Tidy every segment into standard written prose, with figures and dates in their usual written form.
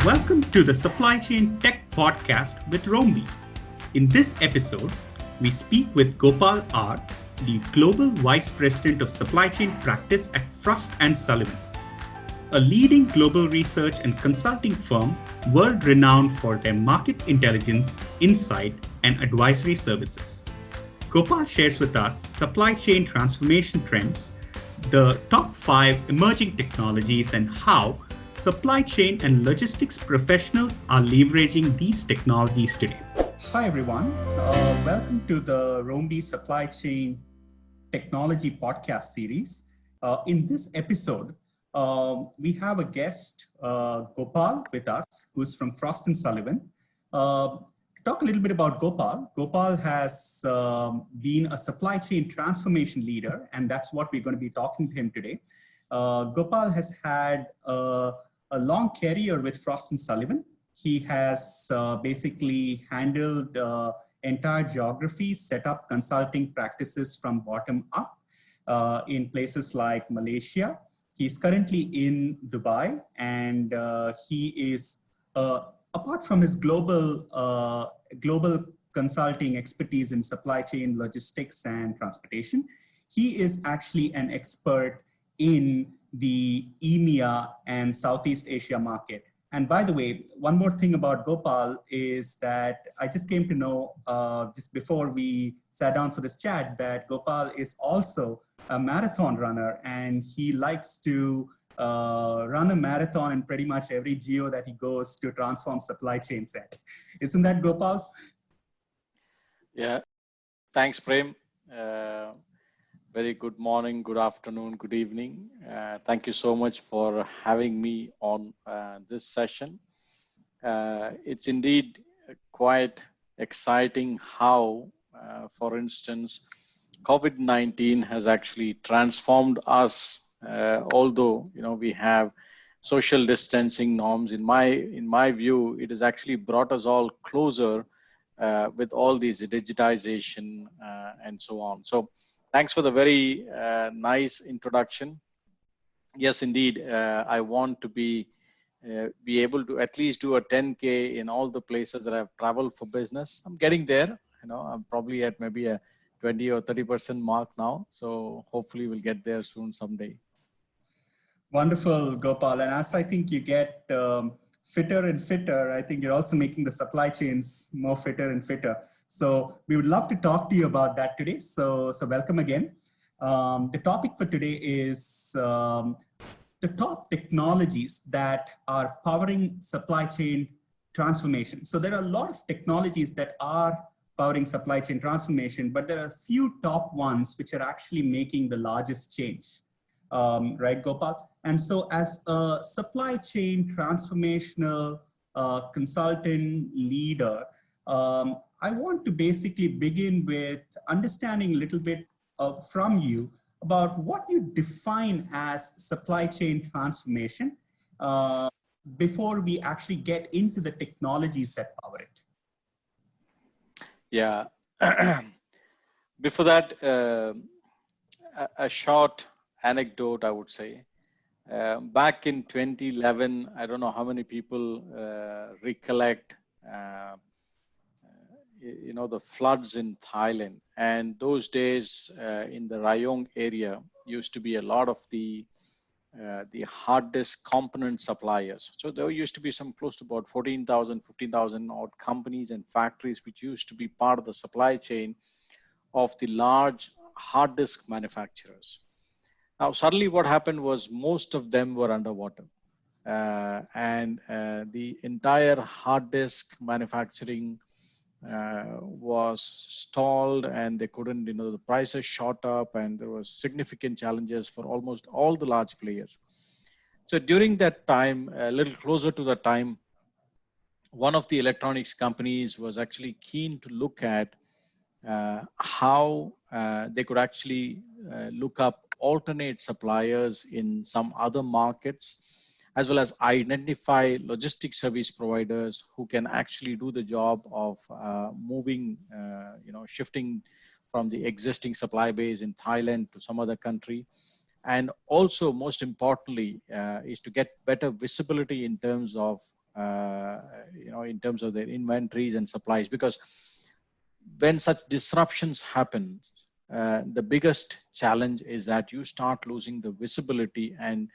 Welcome to the Supply Chain Tech Podcast with Rombi. In this episode, we speak with Gopal R, the Global Vice President of Supply Chain Practice at Frost Sullivan, a leading global research and consulting firm world-renowned for their market intelligence, insight, and advisory services. Gopal shares with us supply chain transformation trends, the top 5 emerging technologies, and how supply chain and logistics professionals are leveraging these technologies today. Hi, everyone. Welcome to the Rombi Supply Chain Technology Podcast series. In this episode, we have a guest, Gopal, with us, who's from Frost Sullivan. To talk a little bit about Gopal, Gopal has been a supply chain transformation leader, and that's what we're going to be talking to him today. Gopal has had a long career with Frost Sullivan. He has basically handled entire geographies, set up consulting practices from bottom up in places like Malaysia. He's currently in Dubai, and he is, apart from his global consulting expertise in supply chain, logistics, and transportation, he is actually an expert in the EMEA and Southeast Asia market. And by the way, one more thing about Gopal is that I just came to know just before we sat down for this chat that Gopal is also a marathon runner, and he likes to run a marathon in pretty much every geo that he goes to transform supply chain set. Isn't that, Gopal? Yeah, thanks, Prem. Very good morning, good afternoon, good evening. Thank you so much for having me on this session. It's indeed quite exciting how, for instance, COVID-19 has actually transformed us. Although we have social distancing norms, in my view, it has actually brought us all closer with all these digitization and so on. So thanks for the very nice introduction. Yes, indeed, I want to be able to at least do a 10K in all the places that I've traveled for business. I'm getting there. I'm probably at maybe a 20 or 30% mark now. So hopefully we'll get there soon someday. Wonderful, Gopal. And as I think you get fitter and fitter, I think you're also making the supply chains more fitter and fitter. So we would love to talk to you about that today. So welcome again. The topic for today is the top technologies that are powering supply chain transformation. So there are a lot of technologies that are powering supply chain transformation, but there are a few top ones which are actually making the largest change. Right, Gopal? And so as a supply chain transformational consultant leader, I want to basically begin with understanding a little bit from you about what you define as supply chain transformation before we actually get into the technologies that power it. Yeah. Before that, a short anecdote, I would say. Back in 2011, I don't know how many people recollect the floods in Thailand, and those days in the Rayong area used to be a lot of the hard disk component suppliers. So there used to be some close to about 14,000, 15,000 odd companies and factories which used to be part of the supply chain of the large hard disk manufacturers. Now suddenly what happened was most of them were underwater, and the entire hard disk manufacturing was stalled, and they couldn't, the prices shot up, and there was significant challenges for almost all the large players. So during that time, a little closer to the time, one of the electronics companies was actually keen to look at how they could actually look up alternate suppliers in some other markets, as well as identify logistic service providers who can actually do the job of moving, shifting from the existing supply base in Thailand to some other country, And also, most importantly, is to get better visibility in terms of in terms of their inventories and supplies, because when such disruptions happen, the biggest challenge is that you start losing the visibility and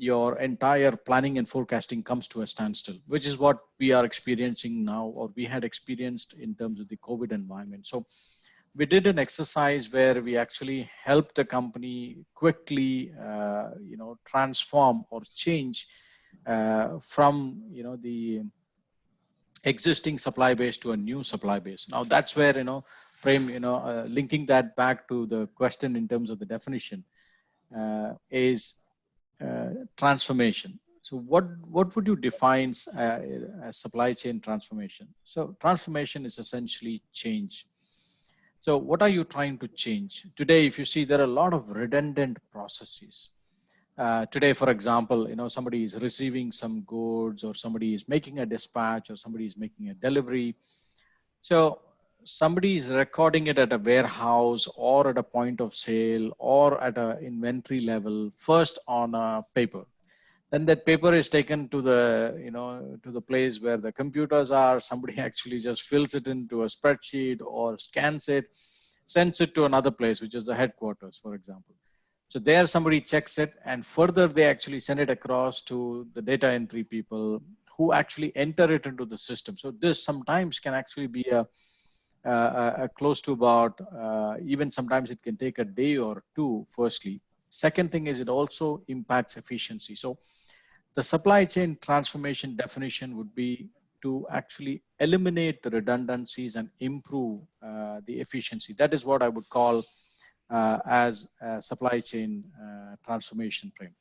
your entire planning and forecasting comes to a standstill, which is what we are experiencing now, or we had experienced in terms of the COVID environment. So we did an exercise where we actually helped the company quickly, transform or change from, the existing supply base to a new supply base. Now that's where, Prem, linking that back to the question in terms of the definition is transformation. So what would you define as supply chain transformation? So transformation is essentially change. So what are you trying to change? Today, if you see, there are a lot of redundant processes. Today, for example, somebody is receiving some goods, or somebody is making a dispatch, or somebody is making a delivery. So somebody is recording it at a warehouse or at a point of sale or at an inventory level, first on a paper. Then that paper is taken to the place where the computers are. Somebody actually just fills it into a spreadsheet or scans it, sends it to another place, which is the headquarters, for example. So there somebody checks it, and further they actually send it across to the data entry people who actually enter it into the system. So this sometimes can actually be a close to about, even sometimes it can take a day or two, firstly. Second thing is it also impacts efficiency. So the supply chain transformation definition would be to actually eliminate the redundancies and improve the efficiency. That is what I would call as a supply chain transformation frame.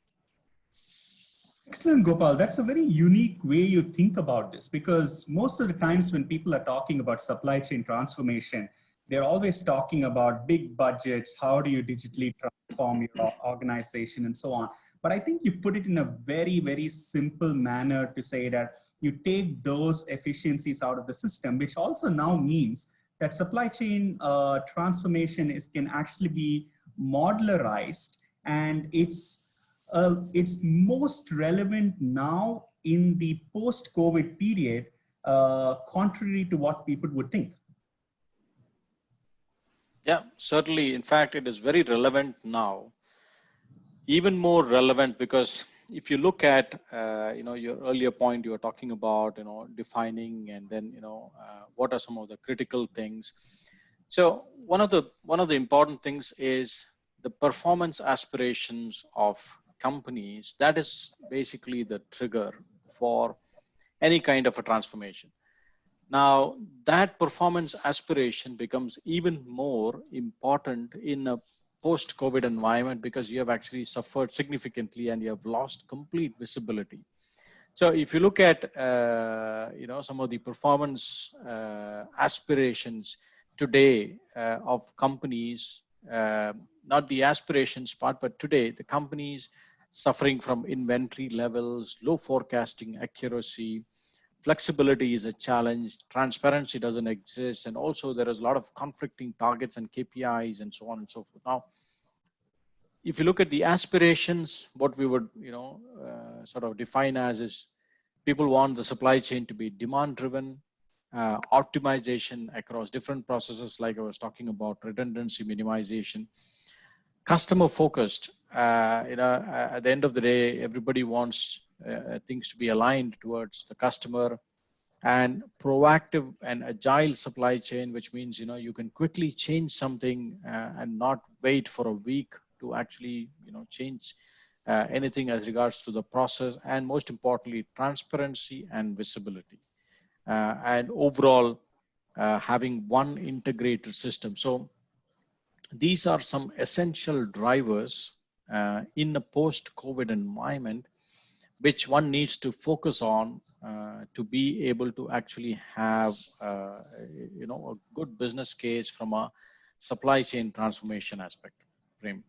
Excellent, Gopal. That's a very unique way you think about this, because most of the times when people are talking about supply chain transformation, they're always talking about big budgets. How do you digitally transform your organization and so on? But I think you put it in a very, very simple manner to say that you take those efficiencies out of the system, which also now means that supply chain transformation can actually be modularized, and it's most relevant now in the post-COVID period, contrary to what people would think. Yeah, certainly. In fact, it is very relevant now. Even more relevant because if you look at, your earlier point, you were talking about, defining and then, what are some of the critical things. So one of the important things is the performance aspirations of companies. That is basically the trigger for any kind of a transformation. Now that performance aspiration becomes even more important in a post-COVID environment, because you have actually suffered significantly and you have lost complete visibility. So if you look at, some of the performance aspirations today of companies, not the aspirations part, but today the companies suffering from inventory levels, low forecasting accuracy, flexibility is a challenge, transparency doesn't exist, and also there is a lot of conflicting targets and KPIs and so on and so forth. Now, if you look at the aspirations, what we would sort of define as is people want the supply chain to be demand driven, optimization across different processes, like I was talking about, redundancy minimization, customer focused. At the end of the day, everybody wants things to be aligned towards the customer, and proactive and agile supply chain, which means you can quickly change something and not wait for a week to actually change anything as regards to the process, and most importantly, transparency and visibility, and overall having one integrated system. So these are some essential drivers in a post-COVID environment, which one needs to focus on to be able to actually have a good business case from a supply chain transformation aspect. Prem.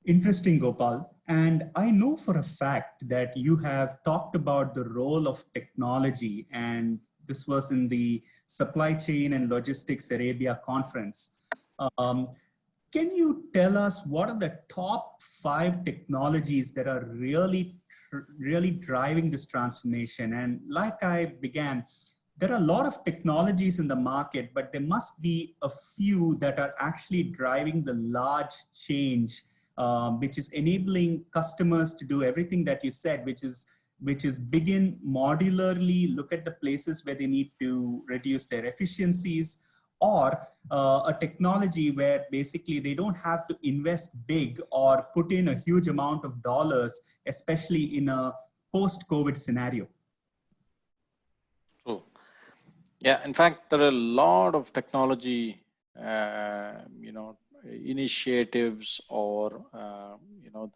Interesting, Gopal. And I know for a fact that you have talked about the role of technology, and this was in the Supply Chain and Logistics Arabia conference. Can you tell us what are the top 5 technologies that are really really driving this transformation? And like I began, there are a lot of technologies in the market, but there must be a few that are actually driving the large change, which is enabling customers to do everything that you said, which is begin modularly, look at the places where they need to reduce their efficiencies, or a technology where basically they don't have to invest big or put in a huge amount of dollars, especially in a post-COVID scenario. True. Yeah, in fact, there are a lot of technology, initiatives, or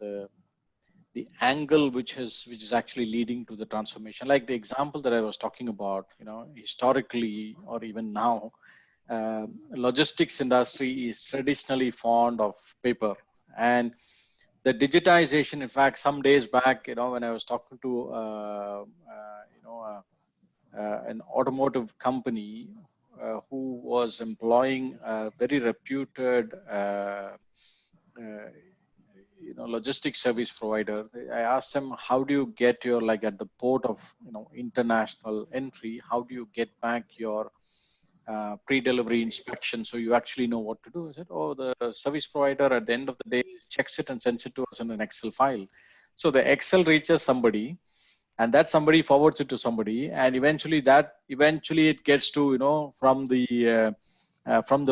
the angle which is actually leading to the transformation. Like the example that I was talking about, historically or even now, logistics industry is traditionally fond of paper, and the digitization. In fact, some days back, when I was talking to an automotive company who was employing a very reputed logistics service provider. I asked them, how do you get your, like at the port of international entry, how do you get back your pre-delivery inspection so you actually know what to do? I said, oh, the service provider at the end of the day checks it and sends it to us in an Excel file. So the Excel reaches somebody, and that somebody forwards it to somebody, and eventually it gets to from the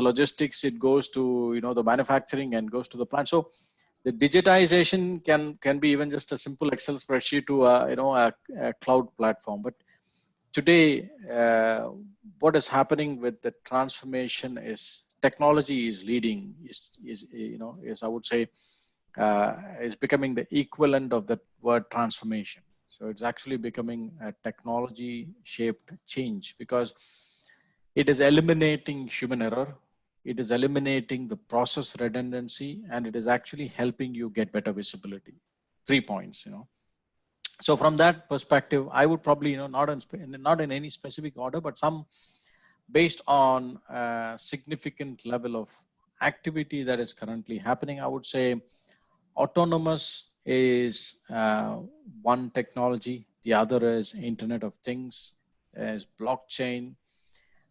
logistics, it goes to the manufacturing and goes to the plant. So the digitization can be even just a simple Excel spreadsheet to a cloud platform. But today, what is happening with the transformation is technology is leading. Is I would say is becoming the equivalent of the word transformation. So it's actually becoming a technology-shaped change, because it is eliminating human error, it is eliminating the process redundancy, and it is actually helping you get better visibility. 3 points, So from that perspective, I would probably, not in any specific order, but some based on a significant level of activity that is currently happening. I would say autonomous is one technology. The other is Internet of Things, as blockchain,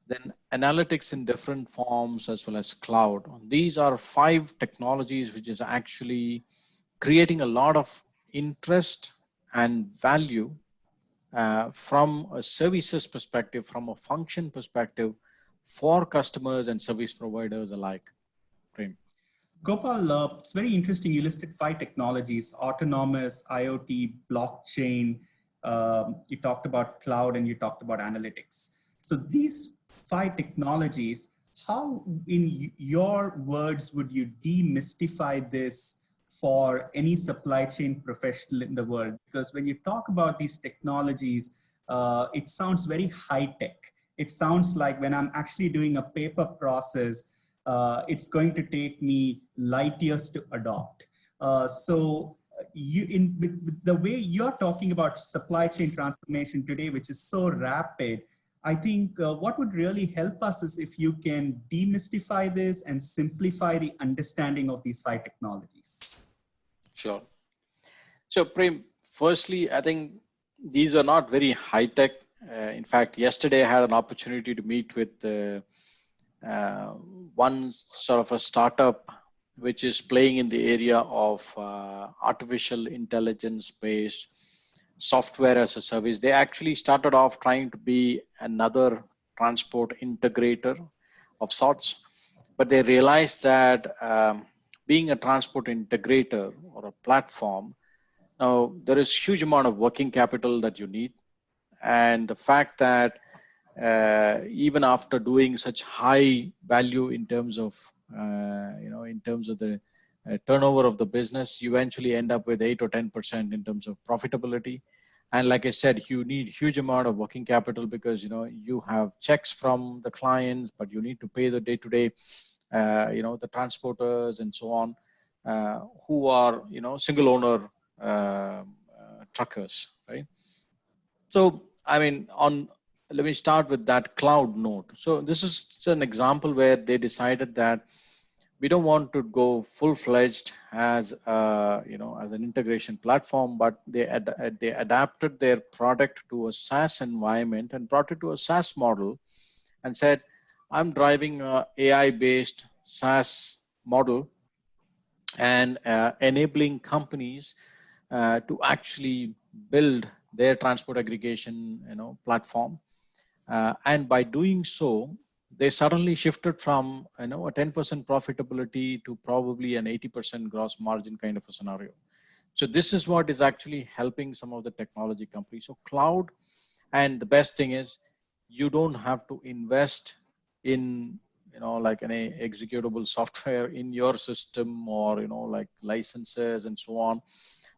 then analytics in different forms, as well as cloud. These are 5 technologies which is actually creating a lot of interest and value from a services perspective, from a function perspective, for customers and service providers alike. Prem. Gopal, it's very interesting. You listed 5 technologies: autonomous, IoT, blockchain. You talked about cloud, and you talked about analytics. So these 5 technologies, how, in your words, would you demystify this for any supply chain professional in the world? Because when you talk about these technologies, it sounds very high tech. It sounds like when I'm actually doing a paper process, it's going to take me light years to adopt. So with the way you're talking about supply chain transformation today, which is so rapid, I think what would really help us is if you can demystify this and simplify the understanding of these 5 technologies. Sure. So Prem, firstly, I think these are not very high tech. In fact, yesterday I had an opportunity to meet with one sort of a startup which is playing in the area of artificial intelligence based software as a service. They actually started off trying to be another transport integrator of sorts, but they realized that being a transport integrator or a platform, now there is huge amount of working capital that you need, and the fact that even after doing such high value in terms of the turnover of the business, you eventually end up with 8 or 10% in terms of profitability. And like I said, you need huge amount of working capital, because you have checks from the clients, but you need to pay the day-to-day the transporters and so on, who are single owner truckers, right? So I mean, let me start with that cloud note. So this is an example where they decided that we don't want to go full-fledged as as an integration platform, but they adapted their product to a SaaS environment and brought it to a SaaS model and said, I'm driving a AI-based SaaS model and enabling companies to actually build their transport aggregation platform. And by doing so, they suddenly shifted from a 10% profitability to probably an 80% gross margin kind of a scenario. So this is what is actually helping some of the technology companies. So cloud, and the best thing is you don't have to invest in like an executable software in your system, or like licenses and so on.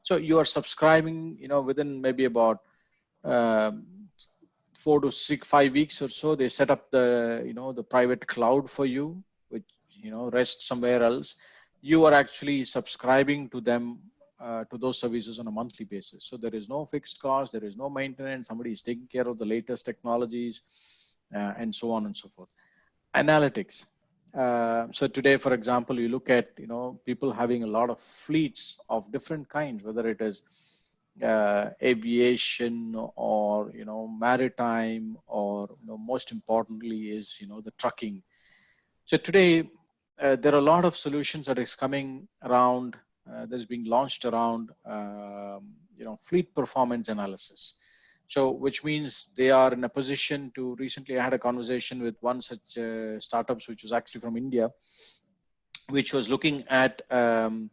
So you are subscribing within maybe about um, 5 weeks or so. They set up the private cloud for you, which rests somewhere else. You are actually subscribing to them, to those services on a monthly basis. So there is no fixed cost, there is no maintenance. Somebody is taking care of the latest technologies, and so on and so forth. Analytics. So today, for example, you look at people having a lot of fleets of different kinds, whether it is aviation or maritime, or most importantly is the trucking. So today there are a lot of solutions that is coming around, that's being launched around fleet performance analysis. So which means they are in a position to, recently I had a conversation with one such startups, which was actually from India, which was looking at trying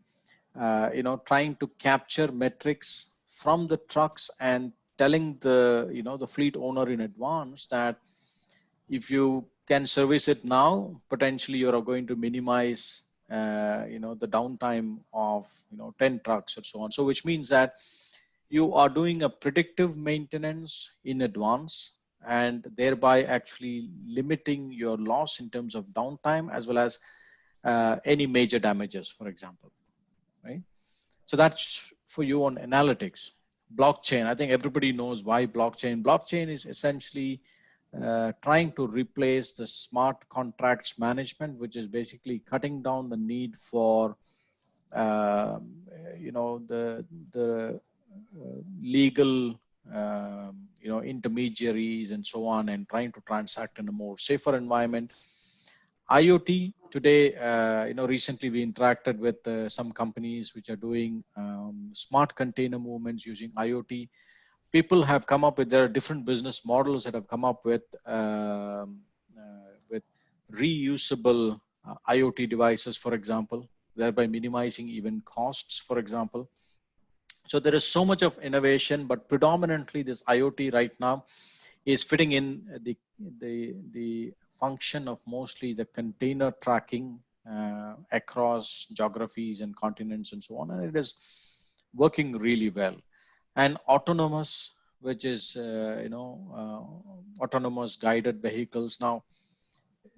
to capture metrics from the trucks and telling the fleet owner in advance that if you can service it now, potentially you're going to minimize the downtime of 10 trucks or so on. So which means that you are doing a predictive maintenance in advance, and thereby actually limiting your loss in terms of downtime, as well as any major damages, for example, right? So that's for you on analytics. Blockchain, I think everybody knows why blockchain. Blockchain is essentially trying to replace the smart contracts management, which is basically cutting down the need for the legal intermediaries and so on, and trying to transact in a more safer environment. IoT today, recently we interacted with some companies which are doing smart container movements using IoT. People have come up with, there are different business models that have come up with reusable IoT devices, for example, thereby minimizing even costs, for example. So there is so much of innovation, but predominantly this IoT right now is fitting in the function of mostly the container tracking across geographies and continents and so on, and it is working really well. And autonomous, which is autonomous guided vehicles. Now,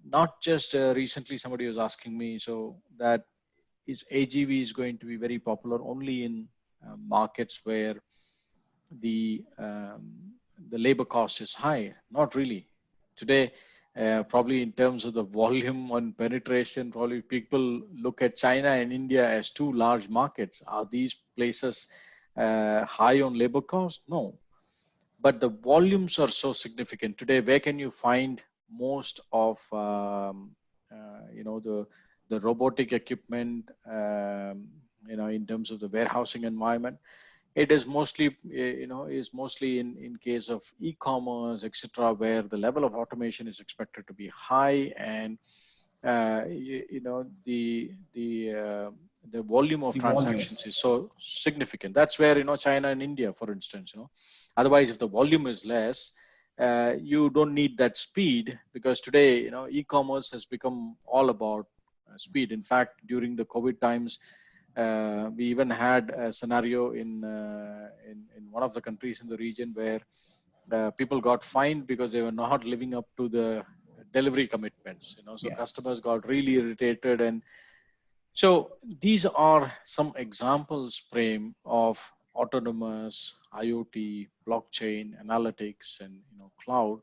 not just recently somebody was asking me, so that is AGV is going to be very popular only in markets where the labor cost is high? Not really. Today, probably in terms of the volume and penetration, probably people look at China and India as two large markets. Are these places high on labor cost? No. But the volumes are so significant. Today, where can you find most of the robotic equipment in terms of the warehousing environment? It is mostly in case of e-commerce, etc., where the level of automation is expected to be high, and the volume of transactions is so significant. That's where China and India, for instance, otherwise if the volume is less, you don't need that speed, because today e-commerce has become all about speed. In fact, during the COVID times, we even had a scenario in one of the countries in the region where people got fined because they were not living up to the delivery commitments. So yes, customers got really irritated. And so these are some examples, Prem, of autonomous IoT, blockchain, analytics, and cloud,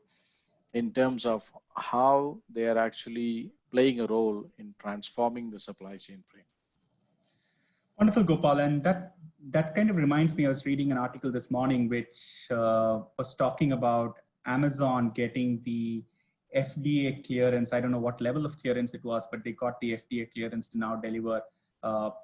in terms of how they are actually playing a role in transforming the supply chain frame. Wonderful, Gopal. And that kind of reminds me, I was reading an article this morning which was talking about Amazon getting the FDA clearance. I don't know what level of clearance it was, but they got the FDA clearance to now deliver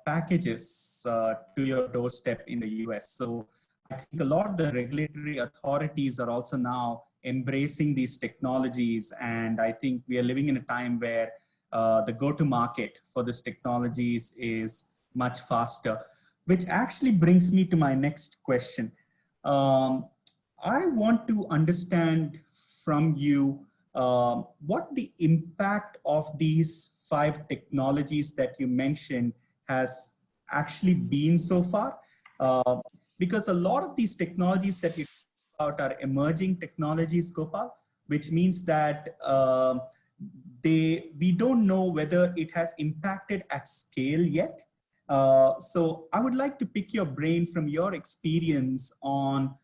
packages to your doorstep in the US. So I think a lot of the regulatory authorities are also now embracing these technologies. And I think we are living in a time where the go-to-market for these technologies is much faster, which actually brings me to my next question. I want to understand from you what the impact of these 5 technologies that you mentioned has actually been so far. Because a lot of these technologies that you talk about are emerging technologies, Gopal, which means that we don't know whether it has impacted at scale yet. So I would like to pick your brain from your experience on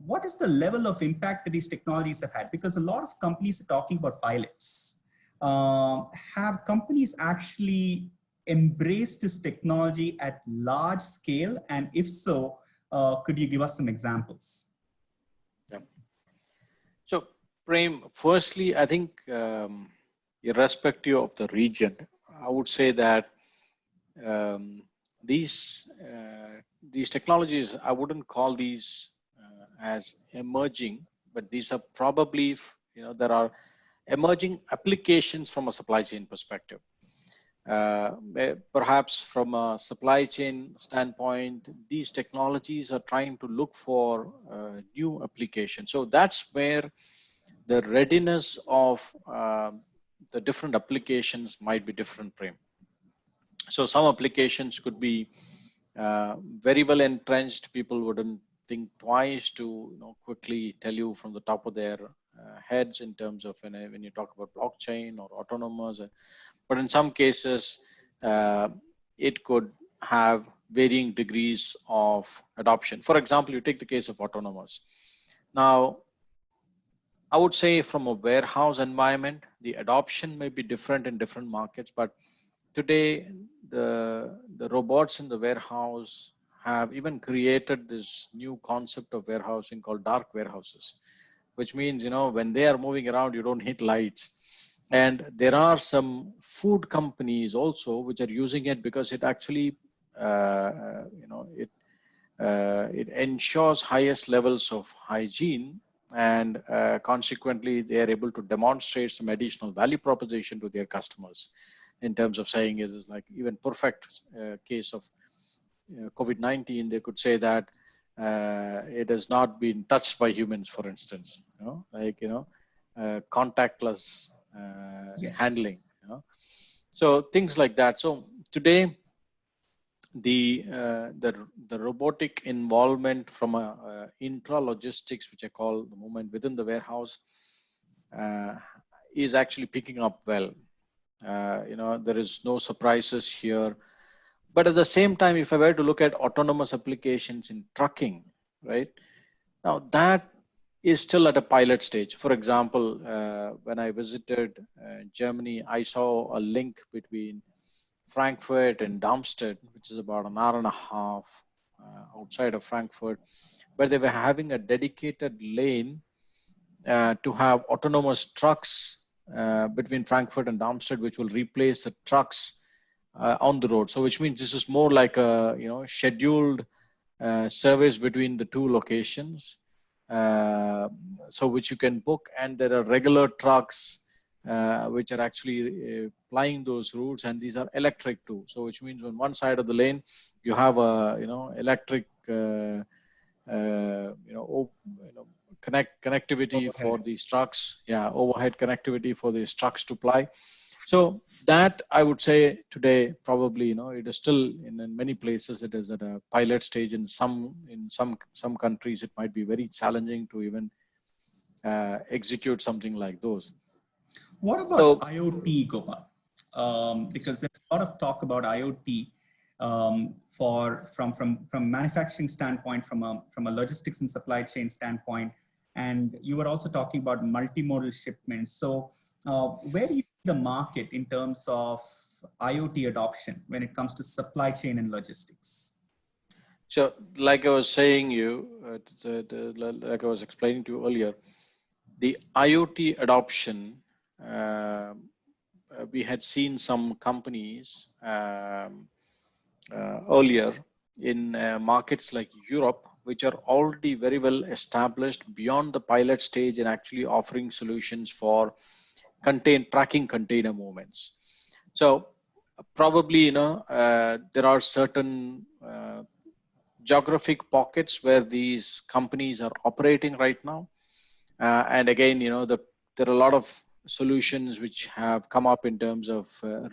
what is the level of impact that these technologies have had? Because a lot of companies are talking about pilots. Have companies actually embraced this technology at large scale? And if so, could you give us some examples? Yeah. So, Prem, firstly, I think irrespective of the region, I would say that these technologies, I wouldn't call these as emerging, but these are probably, there are emerging applications from a supply chain perspective. Perhaps from a supply chain standpoint, these technologies are trying to look for new applications. So that's where the readiness of the different applications might be different, Prem. So some applications could be very well entrenched. People wouldn't think twice to quickly tell you from the top of their heads in terms of when you talk about blockchain or autonomous. But in some cases, it could have varying degrees of adoption. For example, you take the case of autonomous. Now, I would say from a warehouse environment, the adoption may be different in different markets, but today, the robots in the warehouse have even created this new concept of warehousing called dark warehouses, which means, when they are moving around, you don't hit lights. And there are some food companies also which are using it because it actually, it ensures highest levels of hygiene, and consequently, they are able to demonstrate some additional value proposition to their customers. In terms of saying it is like even perfect case of COVID-19, they could say that it has not been touched by humans, for instance, contactless Yes. handling. So things like that. So today, the robotic involvement from a intra-logistics, which I call the movement within the warehouse, is actually picking up well. There is no surprises here. But at the same time, if I were to look at autonomous applications in trucking, right? Now that is still at a pilot stage. For example, when I visited Germany, I saw a link between Frankfurt and Darmstadt, which is about an hour and a half outside of Frankfurt, where they were having a dedicated lane to have autonomous trucks between Frankfurt and Darmstadt, which will replace the trucks on the road. So which means this is more like a scheduled service between the two locations, so which you can book, and there are regular trucks which are actually plying those routes, and these are electric too. So which means on one side of the lane you have a electric connectivity overhead for these trucks. Yeah, overhead connectivity for these trucks to ply. So that I would say today probably it is still in many places it is at a pilot stage. In some countries it might be very challenging to even execute something like those. What about IoT, Gopal? Because there's a lot of talk about IoT from manufacturing standpoint, from a logistics and supply chain standpoint, and you were also talking about multimodal shipments. So where do you see the market in terms of IoT adoption when it comes to supply chain and logistics? So, like I was saying, like I was explaining to you earlier, the IoT adoption, we had seen some companies earlier in markets like Europe, which are already very well established beyond the pilot stage and actually offering solutions for tracking container movements. So probably, there are certain geographic pockets where these companies are operating right now. And again, there are a lot of solutions which have come up in terms of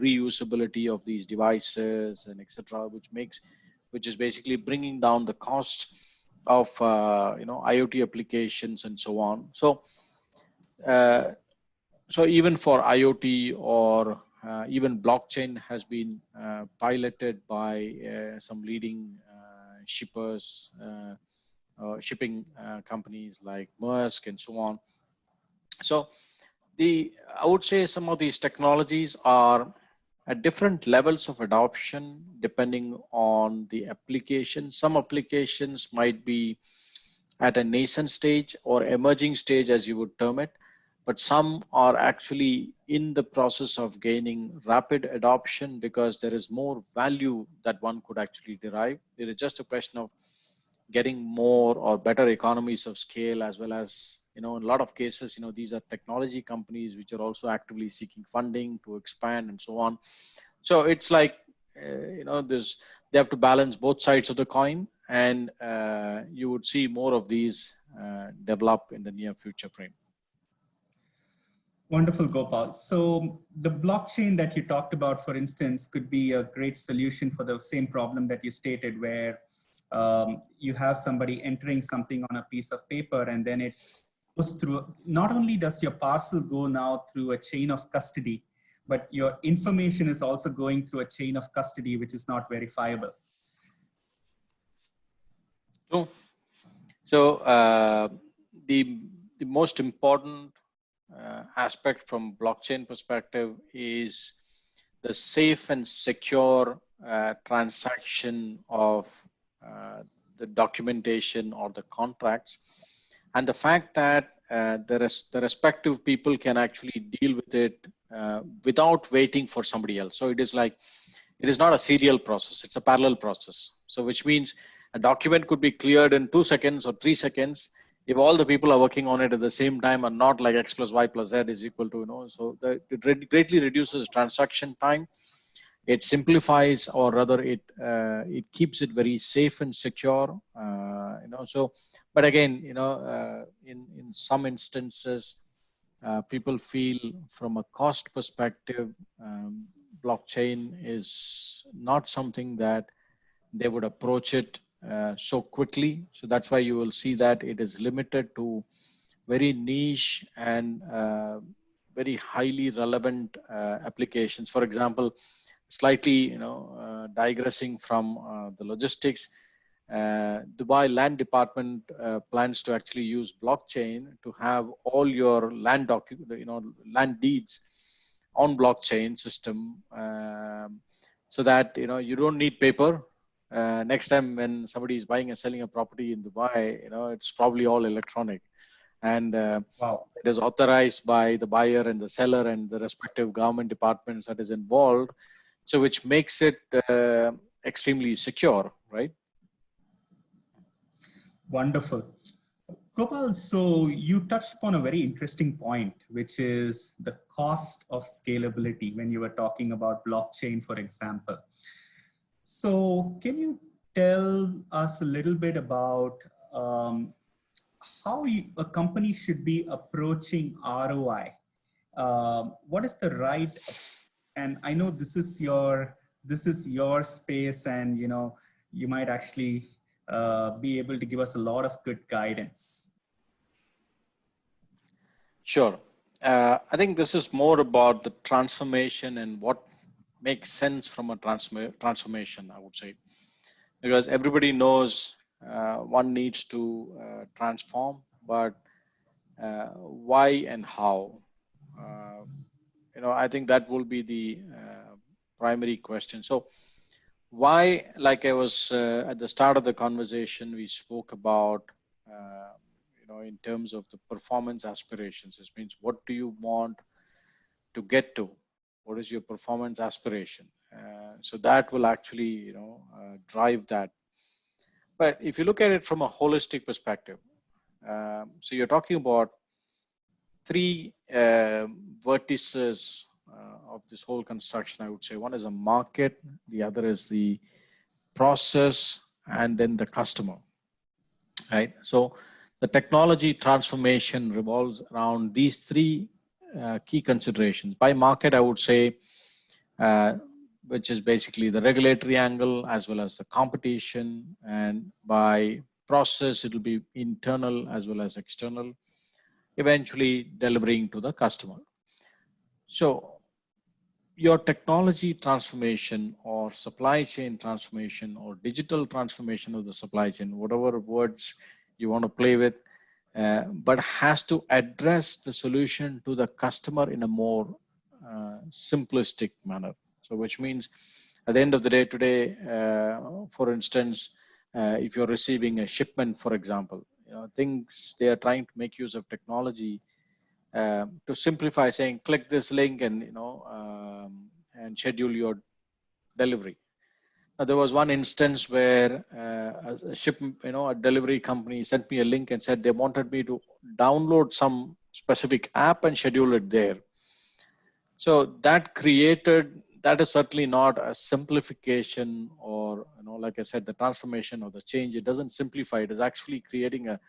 reusability of these devices and etc., which is basically bringing down the cost of IoT applications and so on. So even for IoT or even blockchain has been piloted by some leading shippers, shipping companies like Maersk and so on. So I would say some of these technologies are at different levels of adoption depending on the application. Some applications might be at a nascent stage or emerging stage, as you would term it, but some are actually in the process of gaining rapid adoption because there is more value that one could actually derive. It is just a question of getting more or better economies of scale, as well as, in a lot of cases, these are technology companies which are also actively seeking funding to expand and so on. So it's like, they have to balance both sides of the coin, and you would see more of these develop in the near future frame. Wonderful, Gopal. So the blockchain that you talked about, for instance, could be a great solution for the same problem that you stated, where you have somebody entering something on a piece of paper, and then it goes through. Not only does your parcel go now through a chain of custody, but your information is also going through a chain of custody, which is not verifiable. So the most important aspect from blockchain perspective is the safe and secure transaction of the documentation or the contracts, and the fact that the respective people can actually deal with it without waiting for somebody else. So it is not a serial process, it's a parallel process. So which means a document could be cleared in 2 seconds or 3 seconds if all the people are working on it at the same time, and not like X plus Y plus Z is equal to, so it greatly reduces transaction time. It simplifies, or rather it keeps it very safe and secure, so, but again, in some instances, people feel from a cost perspective, blockchain is not something that they would approach it so quickly. So that's why you will see that it is limited to very niche and very highly relevant applications. For example, slightly, digressing from the logistics, Dubai Land Department plans to actually use blockchain to have all your land land deeds on blockchain system, so that you don't need paper. Next time when somebody is buying and selling a property in Dubai, it's probably all electronic, and Wow. It is authorized by the buyer and the seller and the respective government departments that is involved. So which makes it extremely secure, right? Wonderful. Gopal, so you touched upon a very interesting point, which is the cost of scalability when you were talking about blockchain, for example. So can you tell us a little bit about how a company should be approaching ROI? What is the right, and I know this is your space, and you might actually be able to give us a lot of good guidance. Sure. I think this is more about the transformation and what makes sense from a transformation, I would say, because everybody knows one needs to transform, but why and how. I think that will be the primary question. So why, like I was at the start of the conversation, we spoke about, in terms of the performance aspirations. This means, what do you want to get to? What is your performance aspiration? So that will actually, drive that. But if you look at it from a holistic perspective, so you're talking about three vertices of this whole construction, I would say. One is a market, the other is the process, and then the customer, right? So the technology transformation revolves around these three key considerations. By market, I would say, which is basically the regulatory angle as well as the competition, and by process, it will be internal as well as external, eventually delivering to the customer. So your technology transformation or supply chain transformation or digital transformation of the supply chain, whatever words you want to play with, but has to address the solution to the customer in a more simplistic manner. So which means at the end of the day today, for instance, if you're receiving a shipment, for example, things they are trying to make use of technology to simplify, saying click this link and and schedule your delivery. Now, there was one instance where a delivery company sent me a link and said they wanted me to download some specific app and schedule it there. So that is certainly not a simplification or, like I said, the transformation or the change. It doesn't simplify. It is actually creating a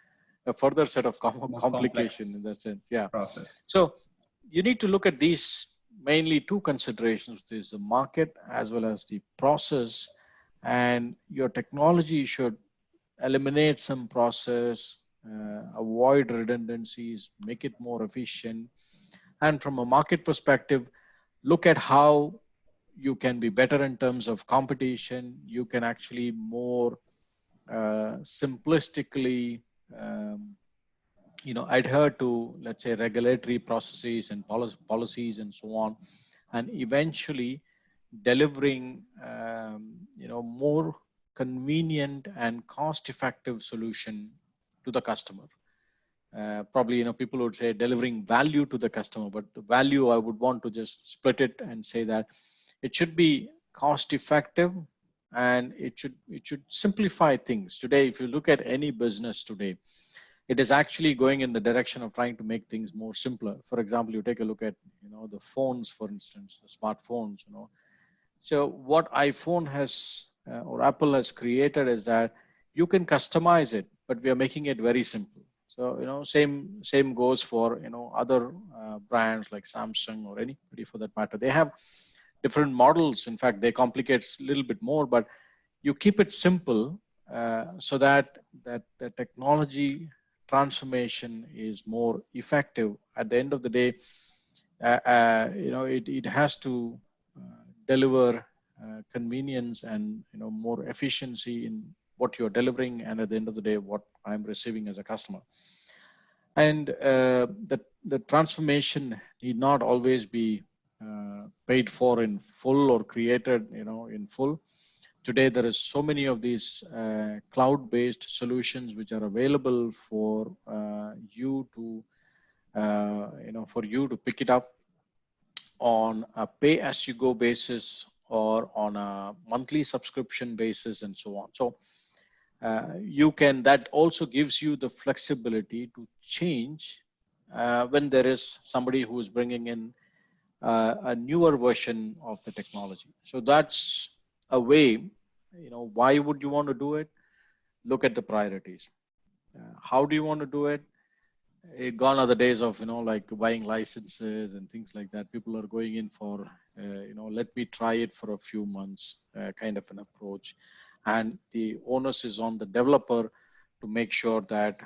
further set of complication in that sense. Yeah. Process. So you need to look at these mainly two considerations. There's the market as well as the process, and your technology should eliminate some process, avoid redundancies, make it more efficient. And from a market perspective, look at how you can be better in terms of competition. You can actually more simplistically adhere to, let's say, regulatory processes and policies and so on, and eventually delivering more convenient and cost-effective solution to the customer. Probably people would say delivering value to the customer, but the value, I would want to just split it and say that it should be cost-effective and it should simplify things. Today, if you look at any business today, it is actually going in the direction of trying to make things more simpler. For example, you take a look at the phones, for instance, the smartphones. So what iPhone has or Apple has created is that you can customize it, but we are making it very simple. So same goes for other brands like Samsung or anybody for that matter. They have different models. In fact, they complicate a little bit more, but you keep it simple so that the technology transformation is more effective. At the end of the day, it has to deliver convenience and more efficiency in what you're delivering, and at the end of the day, what I'm receiving as a customer. And the transformation need not always be paid for in full or created in full. Today, there is so many of these cloud-based solutions which are available for you to pick it up on a pay-as-you-go basis or on a monthly subscription basis and so on. So that also gives you the flexibility to change when there is somebody who is bringing in a newer version of the technology. So that's a way. Why would you want to do it? Look at the priorities. How do you want to do it? Gone are the days of like buying licenses and things like that. People are going in for let me try it for a few months kind of an approach, and the onus is on the developer to make sure that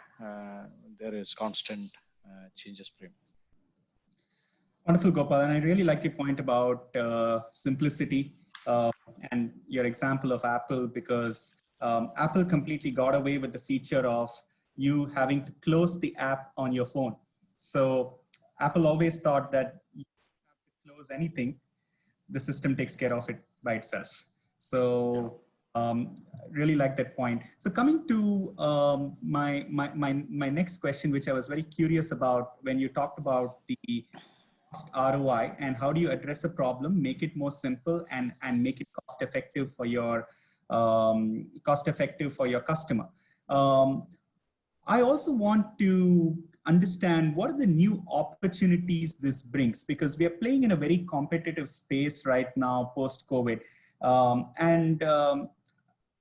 there is constant changes frame. Wonderful, Gopal. And I really like your point about simplicity and your example of Apple, because Apple completely got away with the feature of you having to close the app on your phone. So Apple always thought that you don't have to close anything, the system takes care of it by itself. So really like that point. So coming to my next question, which I was very curious about when you talked about the cost ROI and how do you address a problem, make it more simple and make it cost effective for your customer. I also want to understand what are the new opportunities this brings, because we are playing in a very competitive space right now post COVID.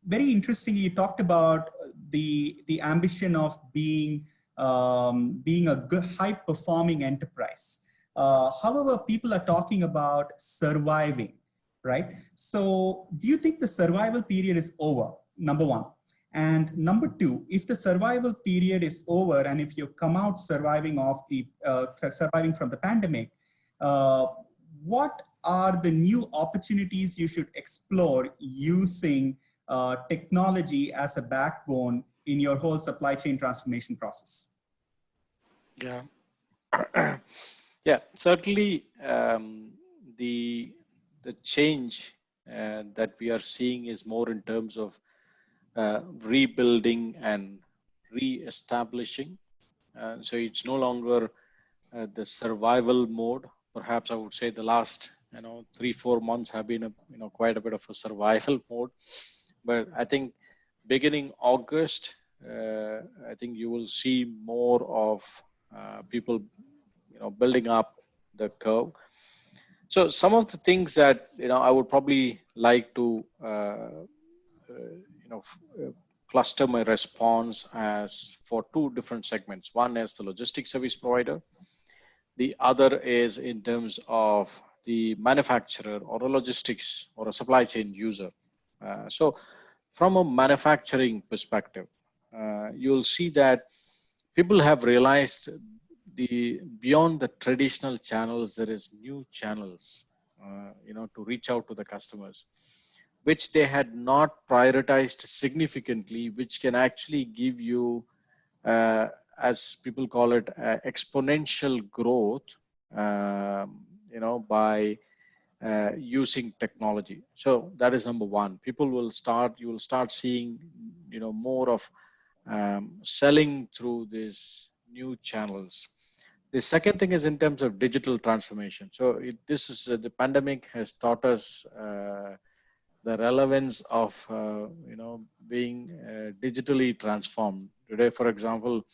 Very interestingly, you talked about the ambition of being a good, high performing enterprise. However, people are talking about surviving, right? So do you think the survival period is over? Number one. And number two, if the survival period is over and if you come out surviving from the pandemic, what are the new opportunities you should explore using technology as a backbone in your whole supply chain transformation process? Yeah, yeah, certainly the change that we are seeing is more in terms of rebuilding and re-establishing. So it's no longer the survival mode. Perhaps I would say the last 3-4 months have been quite a bit of a survival mode. But I think beginning August, I think you will see more of people building up the curve. So some of the things that I would probably like to cluster my response as for two different segments. One is the logistics service provider. The other is in terms of the manufacturer or a logistics or a supply chain user. So from a manufacturing perspective, you'll see that people have realized beyond the traditional channels, there is new channels, to reach out to the customers, which they had not prioritized significantly, which can actually give you, as people call it, exponential growth, by using technology. So that is number one. You will start seeing, more of selling through these new channels. The second thing is in terms of digital transformation. So the pandemic has taught us the relevance of being digitally transformed. Today, for example,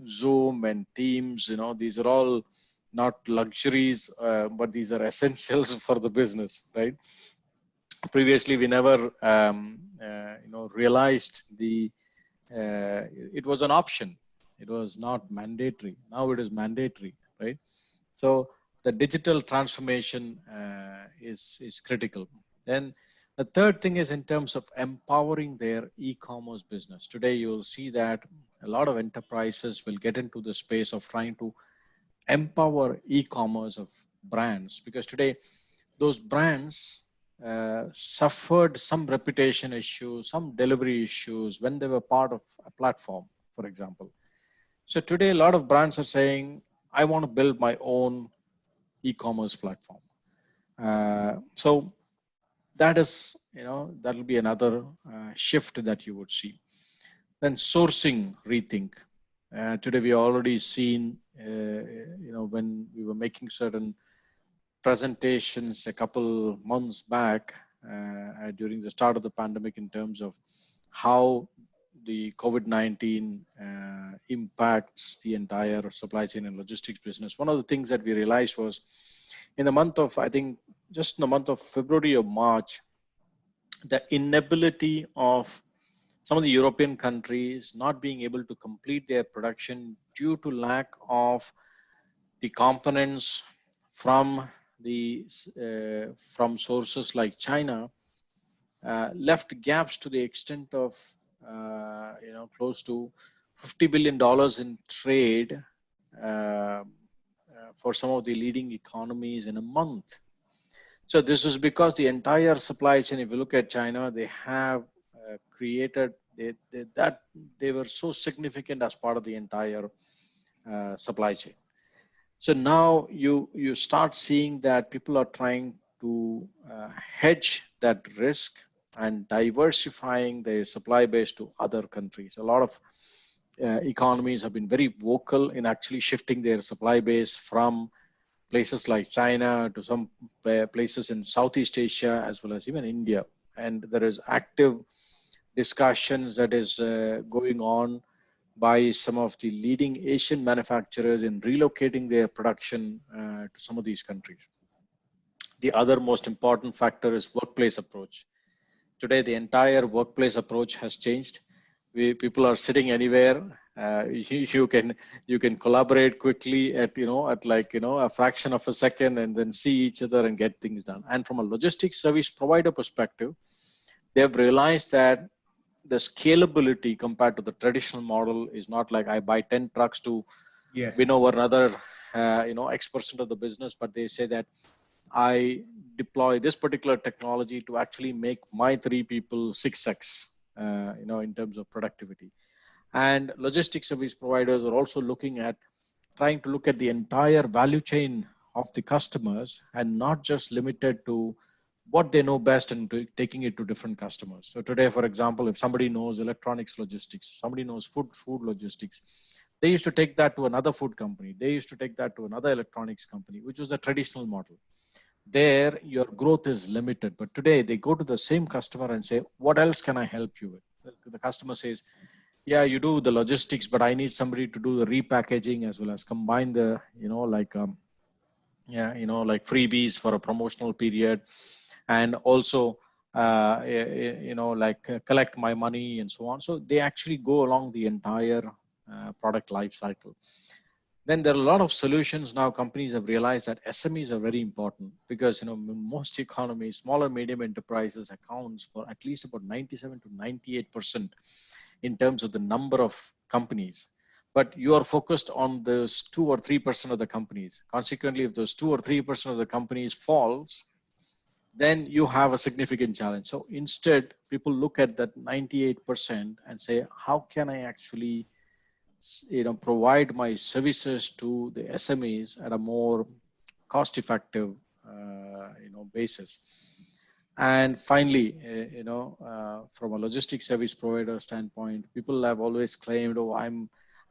Zoom and Teams, these are all not luxuries, but these are essentials for the business, right? Previously, we never realized it was an option. It was not mandatory. Now it is mandatory, right? So the digital transformation is critical. Then the third thing is in terms of empowering their e-commerce business. Today, you'll see that a lot of enterprises will get into the space of trying to empower e-commerce of brands, because today those brands suffered some reputation issues, some delivery issues when they were part of a platform, for example. So today, a lot of brands are saying, I want to build my own e-commerce platform. So that is, that will be another shift that you would see. Then sourcing rethink. Today, we already seen, when we were making certain presentations a couple months back during the start of the pandemic in terms of how the COVID-19 impacts the entire supply chain and logistics business. One of the things that we realized was in the month of, I think, just in the month of February or March, the inability of some of the European countries not being able to complete their production due to lack of the components from sources like China left gaps to the extent of close to $50 billion in trade for some of the leading economies in a month. So this was because the entire supply chain, if you look at China, they have created they were so significant as part of the entire supply chain. So now you start seeing that people are trying to hedge that risk and diversifying their supply base to other countries. A lot of economies have been very vocal in actually shifting their supply base from places like China to some places in Southeast Asia as well as even India. And there is active discussions that is going on by some of the leading Asian manufacturers in relocating their production to some of these countries. The other most important factor is workplace approach. Today, the entire workplace approach has changed. People are sitting anywhere. You can collaborate quickly at a fraction of a second, and then see each other and get things done. And from a logistics service provider perspective, they've realized that the scalability compared to the traditional model is not like I buy 10 trucks to win over another X% of the business, but they say that I deploy this particular technology to actually make my 3 people 6x in terms of productivity. And logistics service providers are also trying to look at the entire value chain of the customers and not just limited to what they know best and taking it to different customers. So today, for example, if somebody knows electronics logistics, somebody knows food logistics, they used to take that to another food company. They used to take that to another electronics company, which was the traditional model. There, your growth is limited. But today, they go to the same customer and say, what else can I help you with? The customer says, yeah, you do the logistics, but I need somebody to do the repackaging as well as combine the, like freebies for a promotional period. And also, collect my money and so on. So they actually go along the entire product life cycle. Then there are a lot of solutions now. Companies have realized that SMEs are very important because, most economies, small and medium enterprises accounts for at least about 97 to 98% in terms of the number of companies. But you are focused on those 2 or 3% of the companies. Consequently, if those 2 or 3% of the companies falls, then you have a significant challenge. So instead, people look at that 98% and say, how can I actually provide my services to the SMEs at a more cost-effective basis. And finally, from a logistics service provider standpoint, people have always claimed, I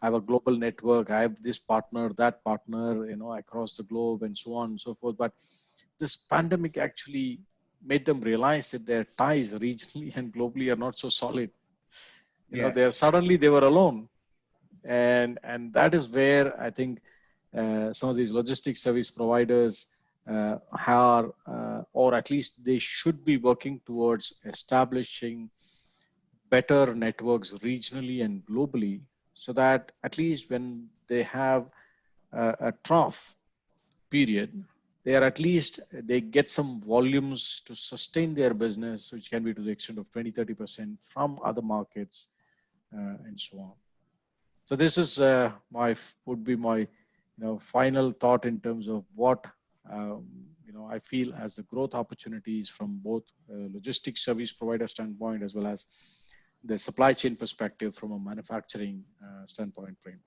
have a global network, I have this partner, that partner, across the globe and so on and so forth. But this pandemic actually made them realize that their ties regionally and globally are not so solid. Suddenly they were alone. And that is where I think some of these logistics service providers are, or at least they should be working towards establishing better networks regionally and globally, so that at least when they have a trough period, they get some volumes to sustain their business, which can be to the extent of 20-30% from other markets and so on. So this is would be my final thought in terms of what I feel as the growth opportunities from both logistics service provider standpoint as well as the supply chain perspective from a manufacturing standpoint frame.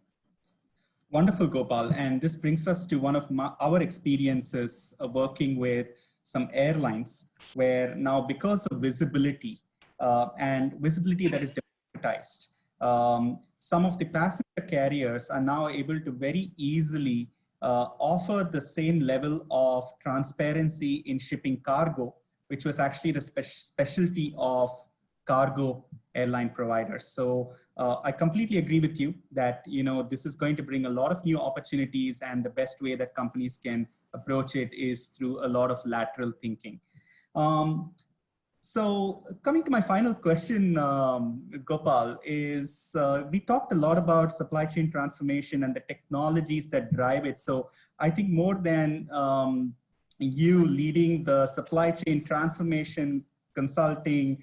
Wonderful, Gopal. And this brings us to one of our experiences working with some airlines, where now because of visibility and visibility that is democratized, some of the passenger carriers are now able to very easily offer the same level of transparency in shipping cargo, which was actually the specialty of cargo airline providers. So I completely agree with you that this is going to bring a lot of new opportunities, and the best way that companies can approach it is through a lot of lateral thinking. So coming to my final question, Gopal, is we talked a lot about supply chain transformation and the technologies that drive it. So I think more than you leading the supply chain transformation consulting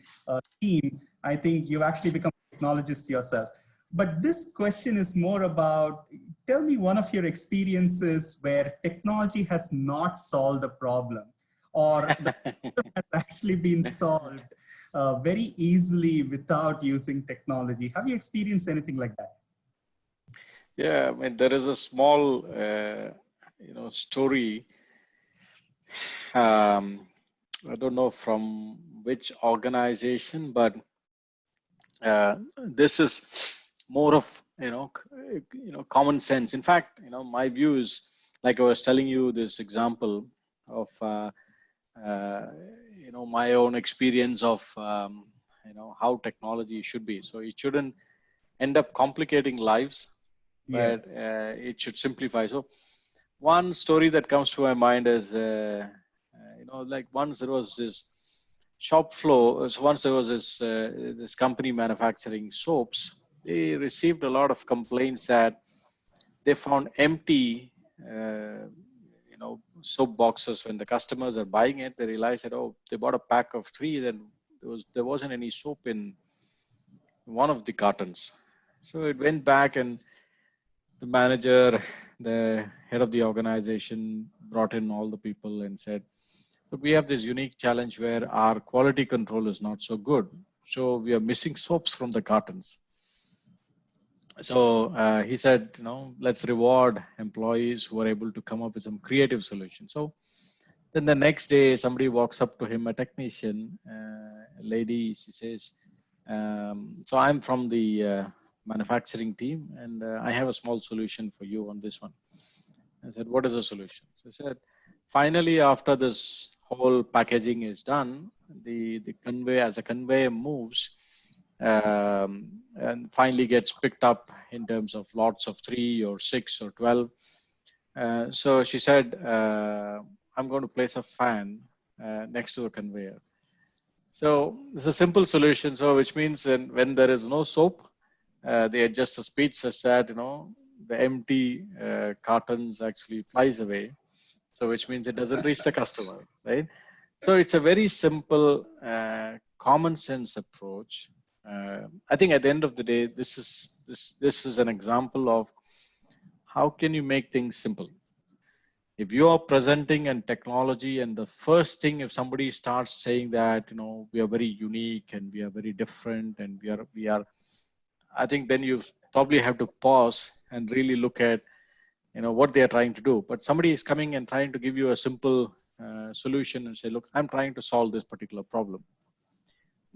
team, I think you've actually become a technologist yourself. But this question is more about, tell me one of your experiences where technology has not solved a problem, or the problem has actually been solved very easily without using technology. Have you experienced anything like that? Yeah, I mean, there is a small, story. I don't know from which organization, but this is more of common sense. In fact, my view is, like I was telling you this example of my own experience of how technology should be. So it shouldn't end up complicating lives, but Yes. it should simplify. So one story that comes to my mind is like once there was this shop floor. So once there was this company manufacturing soaps. They received a lot of complaints that they found empty soap boxes. When the customers are buying it, they realize that, oh, they bought a pack of 3, then there wasn't any soap in one of the cartons. So it went back, and the manager, the head of the organization, brought in all the people and said, look, we have this unique challenge where our quality control is not so good. So we are missing soaps from the cartons. So he said, let's reward employees who are able to come up with some creative solutions. So then the next day, somebody walks up to him, a technician, a lady. She says, so I'm from the manufacturing team, and I have a small solution for you on this one. I said, what is the solution? So he said, finally, after this whole packaging is done, the conveyor, as the conveyor moves, and finally gets picked up in terms of lots of 3 or 6 or 12. So she said, I'm going to place a fan next to the conveyor. So it's a simple solution. So which means when there is no soap, they adjust the speed such that, the empty cartons actually flies away. So which means it doesn't reach the customer, right? So it's a very simple, common sense approach. I think at the end of the day, this is an example of how can you make things simple. If you are presenting in technology, and the first thing, if somebody starts saying that we are very unique and we are very different and we are, I think then you probably have to pause and really look at what they are trying to do. But somebody is coming and trying to give you a simple solution and say, look, I'm trying to solve this particular problem.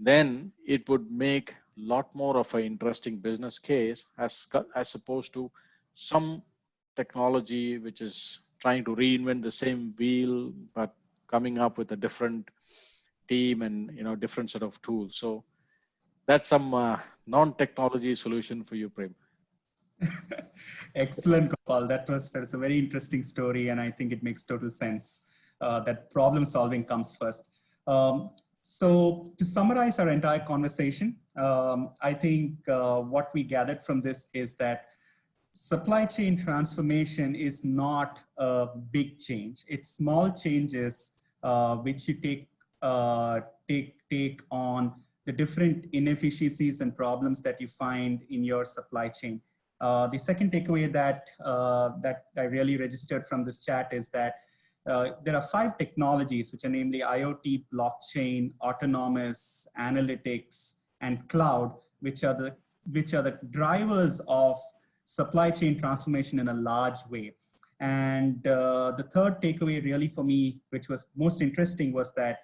Then it would make a lot more of an interesting business case as opposed to some technology which is trying to reinvent the same wheel but coming up with a different team and different set of tools. So that's some non-technology solution for you, Prem. Excellent, Gopal. That's a very interesting story, and I think it makes total sense that problem solving comes first. So to summarize our entire conversation, I think what we gathered from this is that supply chain transformation is not a big change. It's small changes which you take on the different inefficiencies and problems that you find in your supply chain. The second takeaway that I really registered from this chat is that there are 5 technologies, which are namely IoT, blockchain, autonomous, analytics, and cloud, which are the drivers of supply chain transformation in a large way. And the third takeaway really for me, which was most interesting, was that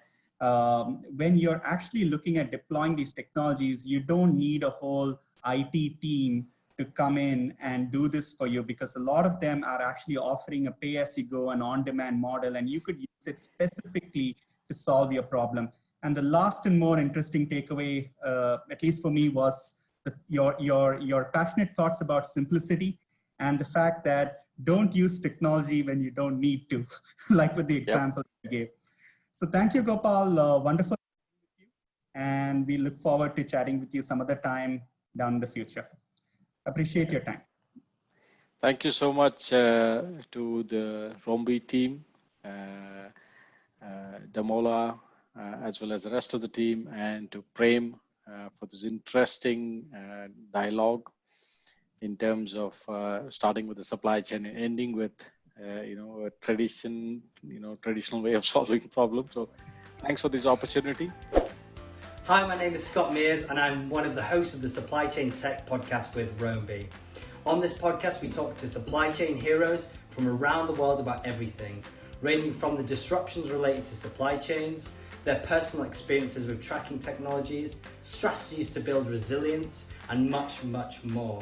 when you're actually looking at deploying these technologies, you don't need a whole IT team to come in and do this for you, because a lot of them are actually offering a pay-as-you-go and on-demand model, and you could use it specifically to solve your problem. And the last and more interesting takeaway, at least for me, was your passionate thoughts about simplicity and the fact that don't use technology when you don't need to, like with the example you gave. So thank you, Gopal. Wonderful. And we look forward to chatting with you some other time down in the future. Appreciate your time. Thank you so much to the Rombi team, Damola, as well as the rest of the team, and to Prem for this interesting dialogue in terms of starting with the supply chain and ending with a traditional way of solving problems. So thanks for this opportunity. Hi, my name is Scott Mears, and I'm one of the hosts of the Supply Chain Tech podcast with Rombi. On this podcast, we talk to supply chain heroes from around the world about everything, ranging from the disruptions related to supply chains, their personal experiences with tracking technologies, strategies to build resilience, and much, much more.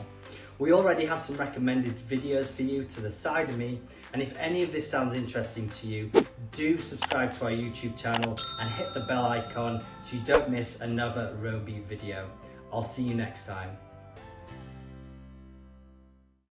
We already have some recommended videos for you to the side of me, and if any of this sounds interesting to you, do subscribe to our YouTube channel and hit the bell icon so you don't miss another Roby video. I'll see you next time.